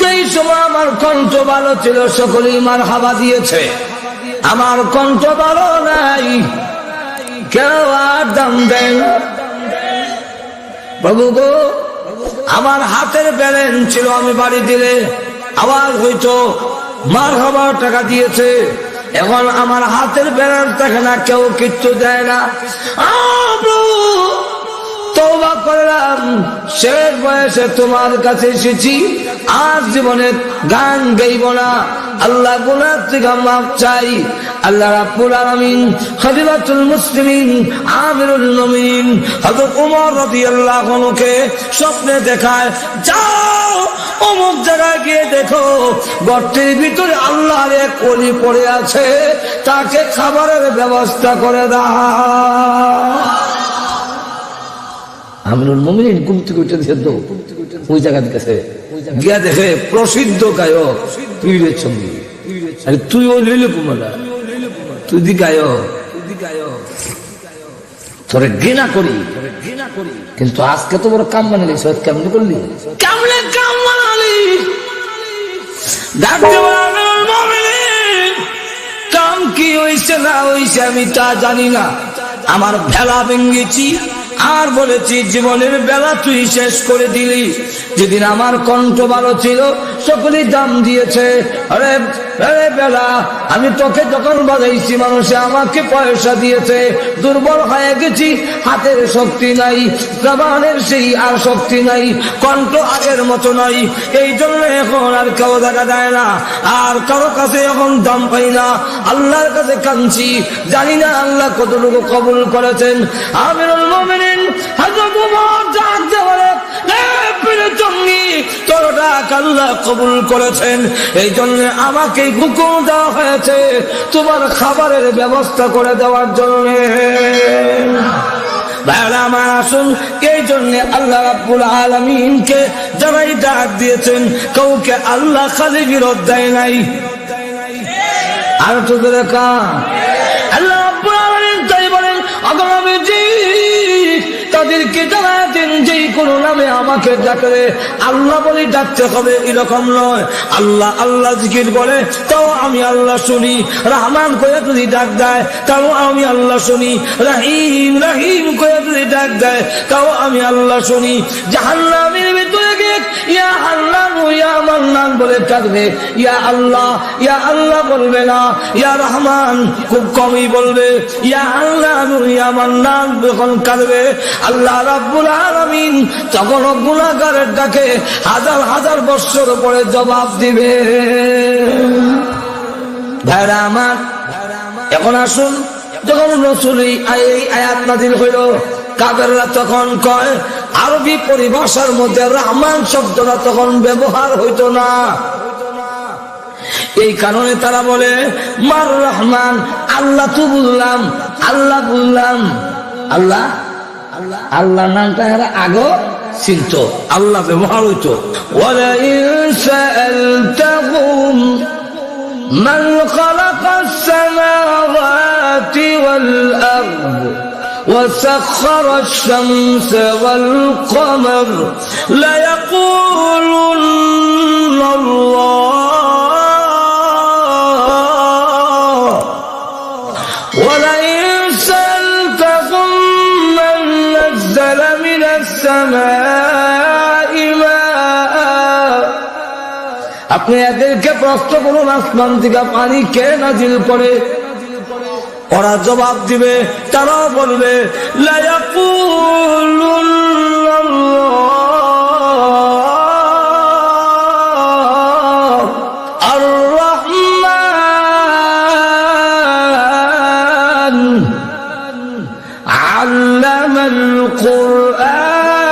যেই সময় আমার কণ্ঠ ভালো ছিল সকলেই মারহাবা দিয়েছে, আমার কণ্ঠ ভালো নাই, কেউ আর দাম দেন। প্রভু গো, আমার হাতের ব্যালেন্স ছিল, আমি বাড়ি দিলে আওয়াজ হইতো, মারহাবা টাকা দিয়েছে। এখন আমার হাতের ব্যালেন্স থাকে না, কেউ কিচ্ছু দেয় না। তওবা করলাম, শেষ বয়সে তোমার কাছে এসেছি, আর জীবনে গান গাইব না। আল্লাহ গুনাহ থেকে মাফ চাই। আল্লাহ রাব্বুল আলামিন খলিফাতুল মুসলিমিন আমিরুল মুমিনিন হযরত ওমর রাদিয়াল্লাহু আনহুকে স্বপ্নে দেখায়, যাও অমুক জায়গায় গিয়ে দেখো গর্তের ভিতরে আল্লাহর এক ওলি পড়ে আছে, তাকে খাবারের ব্যবস্থা করে দাও। আমিরুল মুমিনিন ঘুম থেকে উঠে দিয়েছে, ওই জায়গার কাছে গিয়া দেখে প্রসিদ্ধ গায়ক পীরের সঙ্গী। আরে তুই ওই লইলে কুমারা, তুই দি গায়ক, তোরে ঘৃণা করি, কিন্তু আজকে তো বড় কাম বানালি। কেমন করলি, কেমনে কাম বানালি? কাম কি হইছে না হইছে আমি তা জানি না, আমার ভেলা ভেঙ্গেছি আর বলেছি জীবনের বেলা তুই শেষ করে দিলি। যেদিন আমার কণ্ঠ ভালো ছিল সকলেই দাম দিয়েছে। আরে আরে বেলা, আমি তোকে যখন বাজাইছি মানুষে আমাকে পয়সা দিয়েছে, দুর্বল হয়ে গেছি, হাতের শক্তি নাই, জবানের সেই আর শক্তি নাই, কণ্ঠ আগের মতো নাই। এই জন্য এখন আর কেউ দেখা যায় না, আর কারো কাছে এখন দাম পাই না। আল্লাহর কাছে কাঁদছি, জানি না আল্লাহ কতটুকু কবুল করেছেন। আমিরুল মুমিনিন হযরত ওমর ডাক দেওয়ারে, পীরের সঙ্গী তোর ডাক আল্লাহ কবুল করেছেন, এই জন্য আমাকে হুকুম দেওয়া হয়েছে তোমার খাবারের ব্যবস্থা করে দেওয়ার জন্য। আমার আসুন, এই জন্য আল্লাহ রাব্বুল আলামিনকে যারাই ডাক দিয়েছেন কাউকে আল্লাহ খালি বিরোধ দেয় নাই। আর তো দেখা আল্লাহ রাব্বুল আলামিন তাই বলেন, আগামীজি তাদেরকে জানাতেন যেই কোন নামে আমাকে ডাকলে আল্লাহ বলে ডাকতে হবে, এরকম নয়। আল্লাহ আল্লাহ জিকির বলে তাও আমি আল্লাহ শুনি, রহমান করে যদি ডাক দেয় তাও আমি আল্লাহ শুনি, রহিম রহিম করে যদি ডাক দেয় তাও আমি আল্লাহ শুনি। জাহান্নামের ভিতরে গিয়ে ইয়া আল্লাহ ইয়া মান্নান বলে ডাকবে, ইয়া আল্লাহ বলবে না, ইয়া রহমান খুব কমই বলবে, ইয়া আল্লাহ ইয়া মান্নান যখন কাঁদবে আল্লাহ রাব্বুল আলামিন তখন গুনাহগারের ডাকে হাজার হাজার বছর পরে জবাব দিবে। ভাইরা আমার, এখন আসুন, যখন রাসূল এই আয়াত নাযিল হইল কাফেররা তখন কয়, আরবি পরিভাষার মধ্যে রহমান শব্দটা তখন ব্যবহার হইতো না, এই কারণে তারা বলে মার রহমান, আল্লাহ তো বুঝলাম, আল্লাহ বুঝলাম, আল্লাহ আল্লাহ নামটা এরা আগে চিনত, আল্লাহ ব্যবহার হইতো। ওয়ালাইন সাআলতাহুম মান খালাকাস সামাওয়াতি ওয়াল আরদ وسخر الشمس والقمر ليقولن الله ولئن سألتهم من نزل من السماء ماء, আপনি এদেরকে প্রশ্ন করুন আসমান থেকে পানি কে নাজিল করে, ওরা জবাব দিবে, তারাও বলবে লা ইয়াকুলুল্লাহ আর রহমান আল্লামাল কুরআন।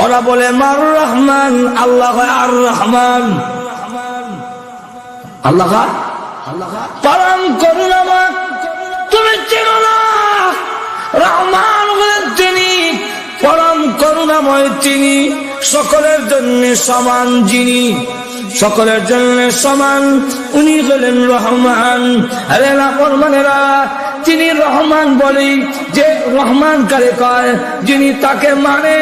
ওরা বলে মার রহমান, আল্লাহ আর রহমান, আল্লাহ পরম করুণাময়, তুমি চেনো না রহমান হলেন তিনি, পরম করুণাময় তিনি, সকলের জন্য সমান যিনি, সকলের জন্য সমান উনি হলেন রহমান। আরে নাফরমানেরা, তিনি রহমান বলি, যে রহমান কারে কয়, যিনি তাকে মানে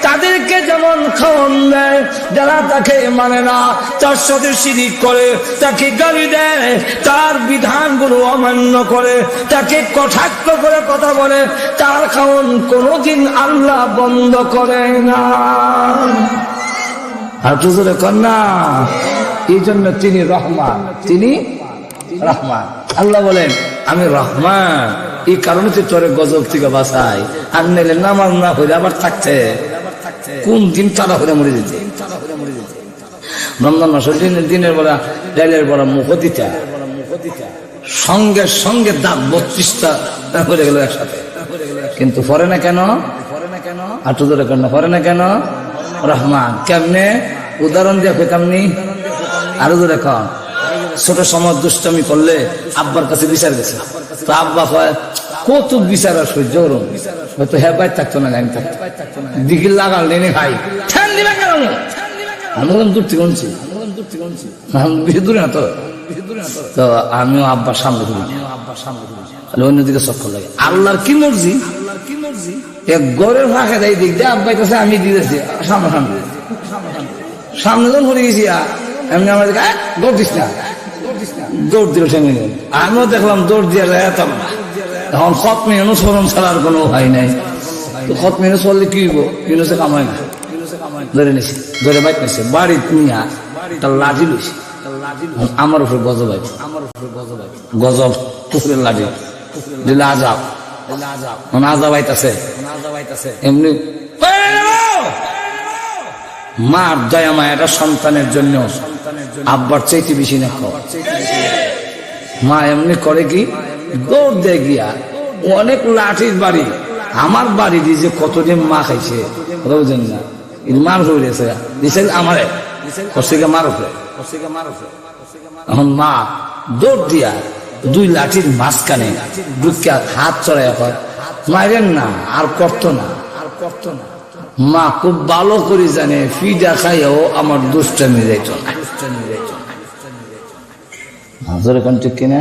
তাদেরকে যেমন খাওয়ান দেয়, যারা তাকে মানে না, তার সাথে শিরিক করে, তাকে গালি দেয়, তার বিধানগুলো অমান্য করে, তাকে কটাক্ষ করে কথা বলে, তার খাওয়ান কোনোদিন আল্লাহ বন্ধ করে না। আর তুজুরে কন্যা, এই জন্য তিনি রহমান, তিনি রহমান। আল্লাহ বলেন আমি রহমান, এই কারণে তো তোরে গজব থেকে বাঁচাই। আর নিলে নামাজ না হইলে আবার থাকছে কোন দিন তারা হয়ে মরে যেতে। রমজান মাসের দিনের বেলা ডাইলের বড় মুখ দিতা, সঙ্গে সঙ্গে দাঁত 32টা হয়ে গেল একসাথে, কিন্তু পরে না কেন? আর তুজুরে কন্যা পরে না কেন? রহমান কেমনে? উদাহরণ দিয়ে কেমনি? আরো দূরে কন। ছোট সময় দুষ্টামি করলে আব্বার কাছে বিচার গেছে, তো আব্বা কয় কত বিচার আর সহ্য করুন, হয়তো হ্যাঁ বাইর থাকতো না, আমি থাকতো দিকে লাগাল নেই ভাই ঠ্যান দিবে কেন? আমি বললাম দূর থেকে শুনছি, বেশি দূরে না তো। তো আমিও আব্বার সামনে করি, অন্যদিকে চক্কর লাগে। আল্লাহর কি মর্জি, এক গড়ের ফাঁকে দেয় দিক দিয়ে আব্বাই কাছে আমি দিয়েছি সামনে সামনে সামনে যখন পড়ে গেছি, এমনি আমার দৌড় দিস না, দৌড় দিল ঠেঙে গেল। আমিও দেখলাম দৌড় দিয়ে যেতাম না। এখন খত মেনু সরম ছাড়ার কোনো উপায় নাই। তো খত মেনু চললে কি হইব? কিনেছে কামাই না, ধরে নিছি, ধরে বাইক নিছে, বাড়ি নিয়ে তার লাঠি লইছে, আমার উপরে গজব আছে, গজব পুকুরের লাঠি দিলে আজাব, আজাব আইতাছে এমনি। মার দয়া মায়াটা সন্তানের জন্য আব্বার চাইতে বেশি না। মা এমনি করে কি দৌড় দেয় গিয়া, অনেক লাঠির বাড়ি, আমার বাড়ি দিয়ে যে কতদিন মা খাইছে বুঝেন না, মার হয়েছে দিছে আমারে কষিকে মার উপরে। এখন মা দৌড় দিয়া 2 লাঠির মাঝখানে ঢুকিয়া হাত চড়াই হয়, মারেন না আর করতো না। মা খুব ভালো করে জানে ফিডা খাইও আমার দুষ্টামি যাইত না। ঠিক কিনা?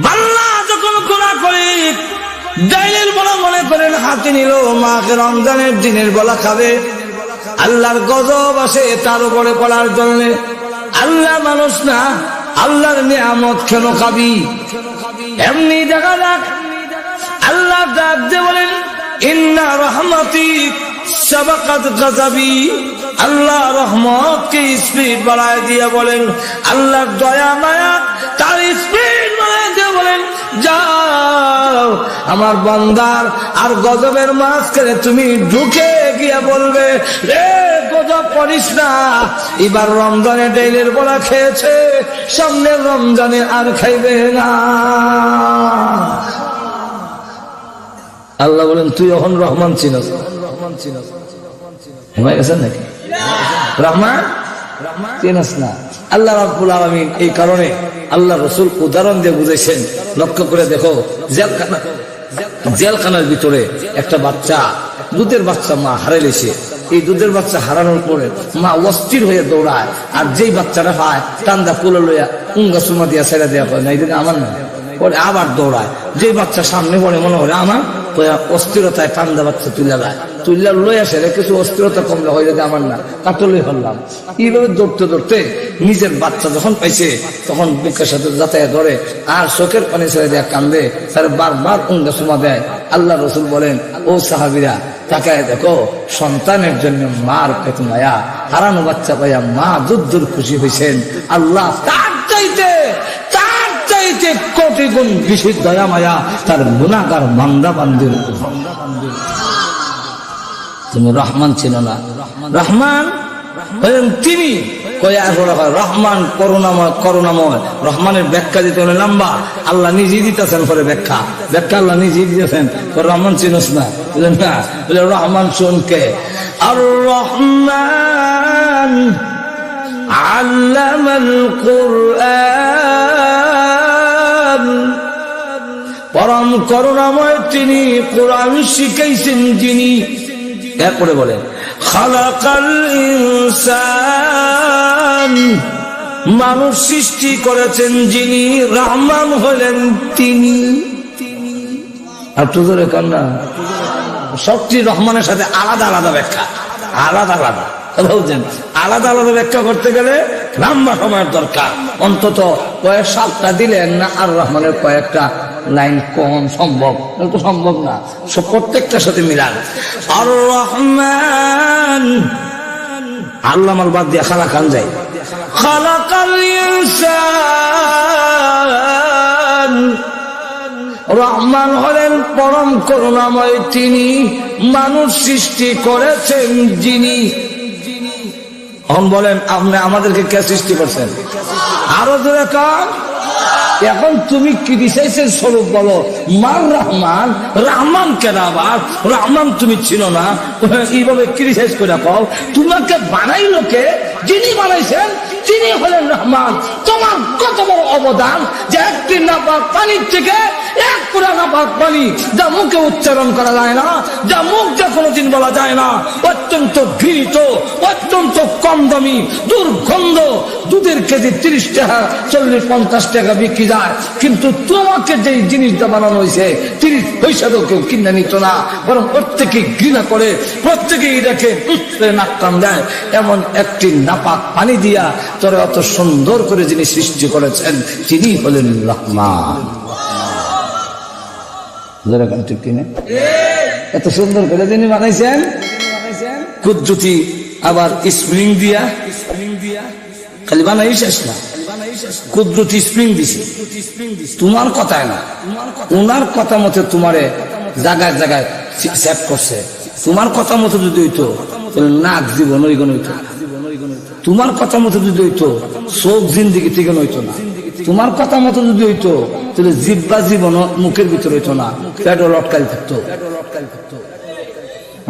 বাল্লা যখন গুনাহ করে ডাইলের বলা মনে করেন হাতে নিল, মাকে রমজানের দিনের বেলা খাবে, আল্লাহর গজব আসে তার উপরে পড়ার জন্য। আল্লাহ মানুষ না, আল্লাহর নিয়ামত কেন খাবি? এমনি দেখা যাক আল্লাহ ডাক দিয়ে বলেন ইন্না রহমতি সাবাকাত গযবি। আল্লাহ রহমতকে স্পিড বাড়ায় দিয়ে বলেন, আল্লাহর দয়া মায়া তার স্পিড বাড়ায় দিয়ে বলেন যাও আমার বান্দার আর গজবের মাঝখানে তুমি ঢুকে গিয়া বলবে রে গজব করিস না, এবার রমজানে ডাইলের বড়া খেয়েছে, সামনের রমজানে আর খাইবে না। আল্লাহ বলেন তুই এখন রহমান চিনস, হয়ে গেছেন নাকি? রহমান চিনস না। আল্লাহ রাব্বুল আলামিন এই কারণে আল্লাহ রাসূল উদাহরণ দিয়ে বুঝাইছেন। লক্ষ্য করে দেখো, জেলখানার ভিতরে একটা বাচ্চা, দুধের বাচ্চা মা হারাইলেছে। এই দুধের বাচ্চা হারানোর পরে মা অস্থির হয়ে দৌড়ায়, আর যেই বাচ্চাটা পায় টান্দা কোলে লইয়া উঙ্গা সুমা দিয়া ছেড়ে দেওয়া হয় না, এটা আমার না, পরে আবার দৌড়ায়। যে বাচ্চা সামনে পড়ে মনে হয় আমার, অস্থিরতায় টান্দা বাচ্চা তুলে দেয়, তুললে লই আসে কিছু অস্থিরতা কমলে হয়ে যাবে আমার না, কাতলে হলাম। এইভাবে দৌড়তে দৌড়তে নিজের বাচ্চা যখন পাইছে তখন বুকের সাথে যাতায়াত ধরে আর চোখের পানি ছেড়ে দেয়, কান্দে, তার বারবার উঙ্গা সুমা দেয়। আল্লাহ রসুল বলেন ও সাহাবীরা তাকায় দেখো, সন্তানের জন্য মার কত মায়া, হারানো বাচ্চা পাইয়া মা যুদ্ধর খুশি হয়েছেন। আল্লাহ তার চাইতে কোটি গুণ বেশি দয়া মায়া তার গুনাহগার বান্দা বান্দির। তুমি রহমান ছিল না, রহমান তিনি রহমান করুণাময়। রহমানের ব্যাখ্যা দিতে হলে লম্বা, আল্লাহ নিজেই দিতেছেন পরে ব্যাখ্যা আল্লাহ নিজেই দিতেছেন। রহমান চিনস না, বুঝলেন না? রহমান শুনকে আর রহমান আল্লামাল কুরআন, পরম করুণাময় তিনি, কোরআন শিখাইছেন যিনি। এরপরে বলেন খালাকাল ইনসান, মানুষ সৃষ্টি করেছেন যিনি, রহমান হলেন তিনি। আর তোদের কান্না সবটি রহমানের সাথে আলাদা আলাদা ব্যাখ্যা, আলাদা আলাদা বুঝছেন। আলাদা আলাদা ব্যাখ্যা করতে গেলে লম্বা সময়ের দরকার, অন্তত কয়েক সাতটা দিলেন না আর রহমানের কয়েকটা লাইন কম সম্ভব, তো সম্ভব না, সব প্রত্যেকটার সাথে মিলান। আর রহমান আল্লাহ মাল বাদ দিয়ে খালা খান যায়। খালাকাল ইনসান, রহমান হলেন পরম করুণাময় তিনি, মানুষ সৃষ্টি করেছেন যিনি। এখন বলেন আপনি আমাদেরকে কে সৃষ্টি করছেন? আরো জোরে কান। এখন তুমি ক্রিটিসাইজের স্বরূপ বলো মার রহমান, রহমান কেন আবার রহমান তুমি ছিল না, এইভাবে ক্রিটিসাইজ করে কও। তোমাকে বানাইলো কে? যিনি বানাইছেন তিনি হলেন রহমান। তোমার কত বড় অবদান যে একটি নাপাক পানির থেকে এক পুরা নাপাক পানি, যা মুখে উচ্চারণ করা যায় না, যা মুখ যা কোনোদিন বলা যায় না, অত্যন্ত ঘৃণিত, অত্যন্ত কম দামি, দুর্গন্ধ, দুধের কেজি 30 টাকা 40-50 টাকা বিক্রি যায়, কিন্তু তোমাকে যে জিনিসটা বানানো হয়েছে 30 পয়সাও কেউ কিনে নিত না, বরং প্রত্যেকেই ঘৃণা করে, প্রত্যেকেই দেখে নাক টান দেয়। এমন একটি নাপাক পানি দিয়া তোরে অত সুন্দর করে যিনি সৃষ্টি করেছেন তিনি হলেন রহমান। ঠিক কিনা? এত সুন্দর করে যিনি বানাইছেন, কুদরতি আবার স্প্রিং দিয়া, খালি বানাই শেষ না, কুদরতি স্প্রিং দিছে তোমার কথায় না, ওনার কথা মতো তোমারে জায়গায় জায়গায় সেট করছে। তোমার কথা মতো যদি হইতো নাক জীবন ওইগুলো হইতো, তোমার কথা মতো যদি হইতো চোখ জিন্দিগি থেকে হইতো না, তোমার কথা মতো যদি হইতো তাহলে জিব্বা জীবন মুখের ভিতরে হইতো না, পেটও লটকাই থাকতো।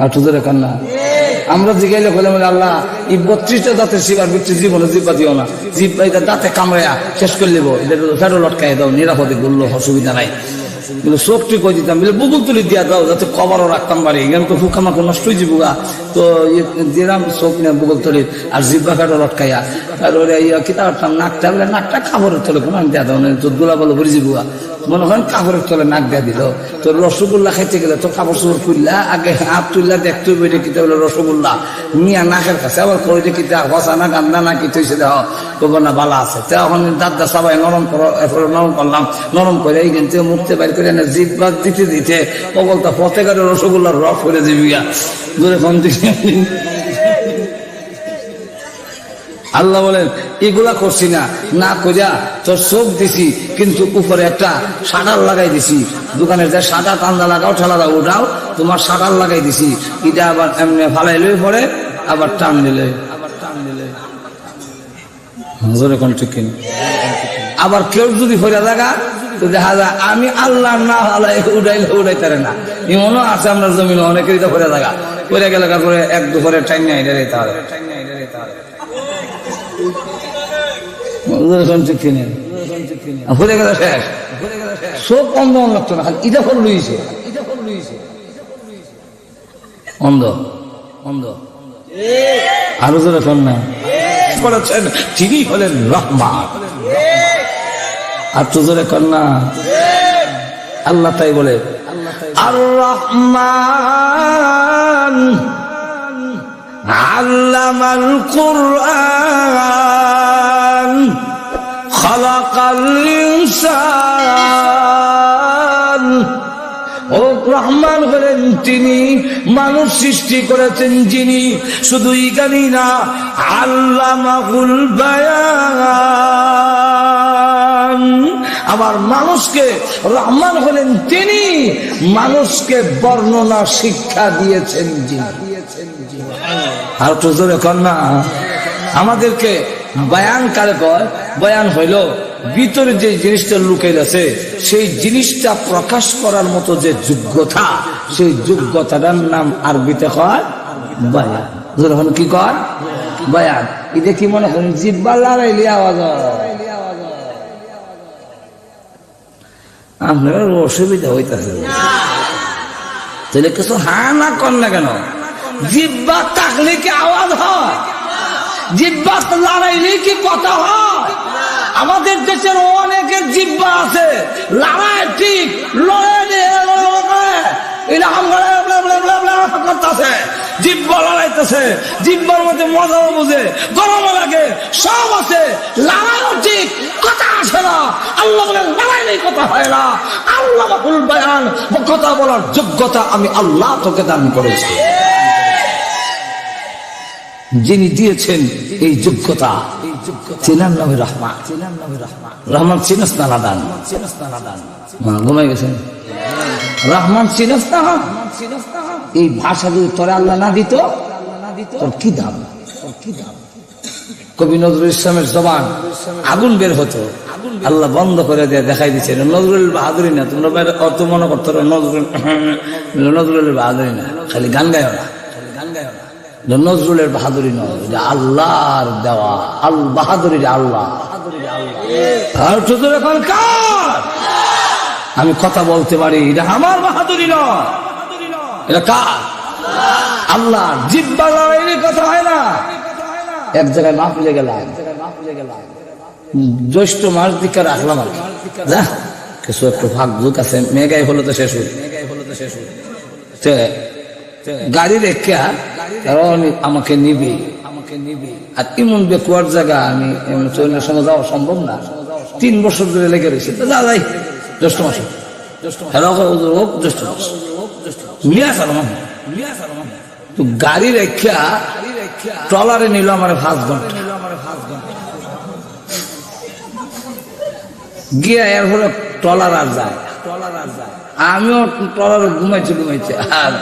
আর তোদের কান্না আমরা জিগাইলে বলে আল্লাহ এই 32টা দাঁতের শিবার ভিতরে জীবনে জিব্বা দিও না, জিব্বা এটা দাঁতে কামড়াইয়া শেষ করে নেবো, এটা পেটও লটকাই দাও, নিরাপদে বললো অসুবিধা নাই। চোখটি কই দিতাম বুকুল তুলি দিয়া দাও যাতে কভারও রাখতাম পারি, এখানে তো ফুকামাকে নষ্ট হয়ে যাবো। তো দিলাম চোখ নিয়ে বুকুল তুলি আর জিব্বা কাটো লটকাইয়া, তারপরে কিতা করতাম নাকটা বলে নাকটা কাপড়ের তলে কোনো দেওয়া দাও না, তোর গোলা বলো ভরে যাবো। মনে করেন কাপড়ের তলে নাক দেওয়া দিল, তোর রসগোল্লা খাইতে গেলে তো কাপড় চোপড় খুললা আগে হাত তুললা দেখতে হইবে এটা কিতা বলে রসগোল্লা মিয়া নাকের কাছে, আবার কইতে কিতা হসা না কান্দা না কি হয়েছে দেহ কব না বালা আছে। তখন দাদা সবাই নরম করো, এরপরে নরম করলাম, নরম করে এইখান থেকে মুখতে বাইর করে না জিব্বা দিতে দিতে অবলতা প্রত্যেকের রসগোল্লার রস করে দিবি গা দূরে ফোন দিকে। আল্লাহ বলেন এগুলা করছি না, না কইরা তোর চোখ দিছি কিন্তু উপরে একটা শাটার লাগাই দিছি, দোকানের যে সাদা কান্দা লাগাও ঠেলাদা ওটাও তোমার শাটার লাগাই দিছি, এটা আবার এমনি ফালাইলে পরে আবার টান দিলে, আবার কেউ যদি হইয়া লাগা তো দেখা যায় আমি আল্লাহ না হালাই উড়াইলে উড়াইতারে না, এমনও আছে আমরা জমিন অনেকেরই তো হইয়া লাগা করে গেলে করে এক দুপুরে টাইম নিয়ে এটা রেতে হবে। চোখ অন্ধ লাগতো না, ইটা ফল লইছে অন্ধ অন্ধ। আরো জোরে কন্যা করেছেন তিনি হলেন রহমান। আর তো জোরে কন্যা আল্লাহ তাই বলে আর রহমান আল্লামাল কুরআন খালাকাল ইনসান। ও রহমান হলেন তিনি, মানুষ সৃষ্টি করেছেন যিনি, শুধু ইগানি না আল্লামাহুল বায়ান। আবার মানুষকে রহমান হলেন তিনি, মানুষকে বর্ণনা শিক্ষা দিয়েছেন যিনি। আর তো জোরে কন্যা আমাদেরকে বয়ান কারে কয়? বয়ান হইল ভিতরে যে জিনিসটা লুকাইল আছে সেই জিনিসটা প্রকাশ করার মতো যে যোগ্যতা, সেই যোগ্যতাটার নাম আরবিতে কয় বয়ান। যখন কি কয় বয়ান, এটা কি মনে করেন জিব্বা লড়াইলে আওয়াজ আপনার অসুবিধা হইতেছে, তাহলে কিছু হা না কর না কেন? জিব্বা থাকলে কি আওয়াজ হয়? জিহ্বা লড়াইলে কি কথা হয়? আমাদের দেশের অনেকের জিহ্বা আছে, লড়াই ঠিক, জিহ্বা লড়াইতেছে, জিহ্বার মধ্যে মজাও বুঝে, গরমও লাগে, সব আছে, লড়াইও ঠিক, কথা আসে না। আল্লাহ বলেন লড়াইলেই কথা হয় না। আল্লাহ বাকুল বয়ান, কথা বলার যোগ্যতা আমি আল্লাহ তোকে দান করেছি। যিনি দিয়েছেন এই যোগ্যতা, চিনার নামে রহমান। রহমান চিনস না লাদান, ঘুমাই গেছেন। রহমান চিনস না, এই ভাষা যদি তোরা আল্লাহ না দিত তোর কি দাম? কবি নজরুল ইসলামের জবান আগুন বের হতো, আল্লাহ বন্ধ করে দিয়ে দেখাই দিচ্ছে নজরুল বাহাদুরি না। তোমরা অত মনে করতো নজরুল বাহাদুরি না, খালি গান গায় না, নজরুলের বাহাদুরি নয়, এটা আল্লাহর দেওয়া। আল বাহাদুরি আল্লাহ। আর শুধু এখন কার আমি কথা বলতে পারি, এটা আমার বাহাদুরি নয়, এটা কার? আল্লাহ। জিহ্বা লড়াইলে কথা হয় না। এক জায়গায় মাহফিলে গেলাম, জ্যৈষ্ঠ মাস দিকে রাখলাম আর কিছু একটু ভাগ ভুক আছে, মেঘাই হলো তো শেষ হল। গাড়ি রেখা আমাকে নিবি, আর ইমন বেকুয়ার জায়গা আমি চৈনের সঙ্গে যাওয়া সম্ভব না। 3 বছর ধরে লেগে রয়েছে, যা যাই জ্যৈষ্ঠ মাসে গাড়ি রেখা ট্রলারে নিল আমার 5 ঘন্টা গিয়া, এর ফলে ট্রলার আর যায়। আমিও ট্রলারে ঘুমাইছি আর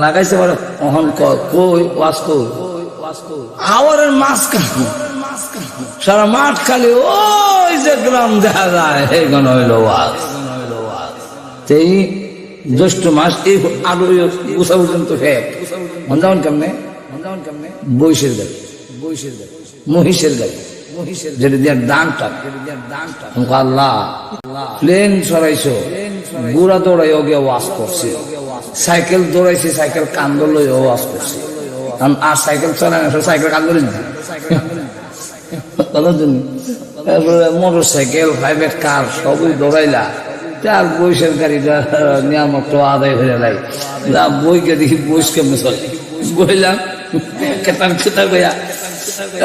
লাগাইছে বলে অহন কই ওয়াজ কই আওয়ারের মাঝখানে সারা মাঠ খালি ওই যে গ্রাম দেখা যায়, এই গান হইল ওয়াজ। এই জ্যৈষ্ঠ মাস এই আরো উষা পর্যন্ত ফেক মন্দাউন কেমনে বৈশের গাড়ি, মহিষের গাড়ি, যেটা দিয়ে দানটা আল্লাহ প্লেন সরাইছো, গুড়া দৌড়াই ওগে ওয়াজ করছি, সাইকেল দৌড়াইছি, সাইকেল কান্দল ওয়াজ করছি। আর সাইকেল চলাই সাইকেল কান্দল মোটর সাইকেল, প্রাইভেট কার সবই দৌড়াইলা। তার বৈশের গাড়িটা নিয়ামক আদায় হয়ে যায়, বইকে দেখি বইস কেমনে চলে, বইলাম খেতার খেতার গিয়া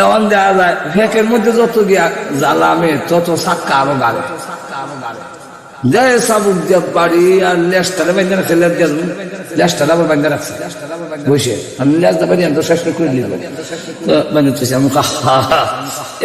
এমন দেওয়া যায়। ফেকের মধ্যে যত গিয়া জ্বালামে তত সাক্কা আরো গাড়ে দেয়, সাবুক দিয়ে বাড়ি আর লেসটারে বেঁধে রাখছে, লেসটারে আবার বেঁধে রাখছে বসে। আমি লেসটা বাড়ি আমি তো শেষ করে দিলাম,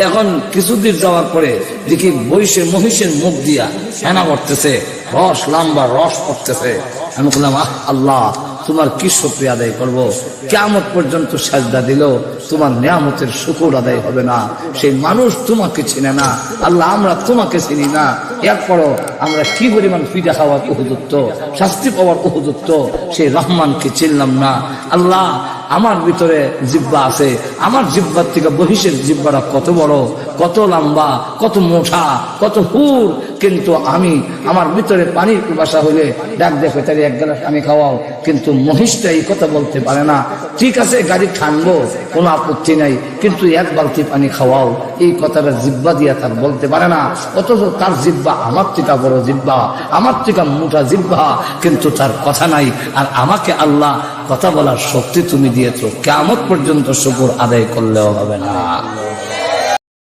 এখন কিছুদিন যাওয়ার পরে দেখি বৈশের মহিষের মুখ দিয়া হেনা পড়তেছে, রস লম্বা রস পড়তেছে। আমি বললাম আল্লাহ তোমার কি শুকরিয়া আদায় করবো? কিয়ামত পর্যন্ত সাজদা দিল তোমার নিয়ামতের শুকর আদায় হবে না। সেই মানুষ তোমাকে চিনে না, আল্লাহ আমরা তোমাকে চিনি না, এরপরও আমরা কি পরিমাণ পিঠা খাওয়ার উপযুক্ত, শাস্তি পাওয়ার উপযুক্ত সেই রহমানকে চিনলাম না। আল্লাহ আমার ভিতরে জিহ্বা আছে, আমার জিহ্বার থেকে বহিষের জিহ্বাটা কত বড়, কত লম্বা, কত মোটা, কত হুর, কিন্তু আমি আমার ভিতরে পানির পিপাসা হইলে ডাক দেখে তার 1 গ্লাস আমি খাওয়াও, কিন্তু মহিষটা এই কথা বলতে পারে না। ঠিক আছে গাড়ি ঠানবো, কোনো আপত্তি নাই, কিন্তু 1 বালতি পানি খাওয়াও, এই কথাটা জিহ্বা দিয়া তার বলতে পারে না। অথচ তার জিহ্বা আমার থেকে বড় জিহ্বা, আমার থেকে মোটা জিহ্বা, কিন্তু তার কথা নাই। আর আমাকে আল্লাহ কথা বলার শক্তি তুমি দিয়েছো, কিয়ামত পর্যন্ত শুকর আদায় করলেও হবে না।